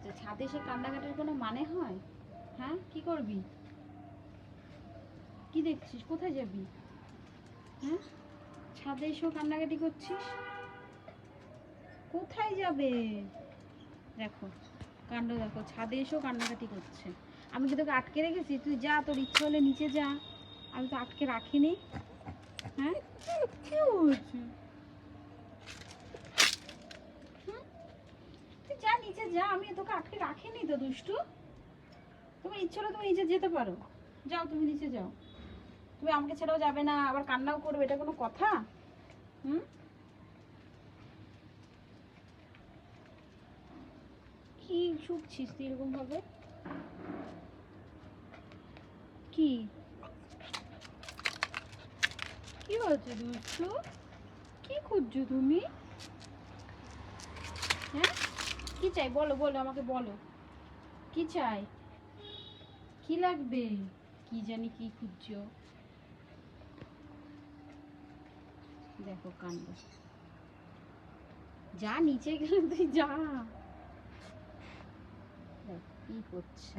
হচ্ছে? ছাদে এসে কান্নাকাটির কোনো মানে হয়? হ্যাঁ, কি করবি? কি দেখছিস? কোথায় যাবি? হ্যাঁ, ছাদে এসেও কান্নাকাটি করছিস? কোথায় যাবে? দেখো কাণ্ড, দেখো ছাদে এসেও কান্নাকাটি করছে। আমি কি তোকে আটকে রেখেছি? তুই যা, তোর ইচ্ছে হলে নিচে যা, আমি তো আটকে রাখিনি। হ্যাঁ, কি হয়েছে? তুই যা, নিচে যা, আমি তোকে আটকে রাখিনি তো দুষ্টু। তোমার ইচ্ছে হলে তুমি নিচে যেতে পারো, যাও তুমি নিচে যাও। তুমি আমাকে ছেড়েও যাবে না, আবার কান্নাও করবে, এটা কোনো কথা? হুম, কি শুকছিস তুই এরকম ভাবে? কি কি হয়েছে দুষ্টু? কি খুঁজছো তুমি? হ্যাঁ, কি চাই বলো, বলো আমাকে বলো, কি চাই? কি লাগবে? কি জানি কি খুঁজছো। দেখো কাণ্ড, যা নিচে গেলে তুই যা। দেখ কি করছে।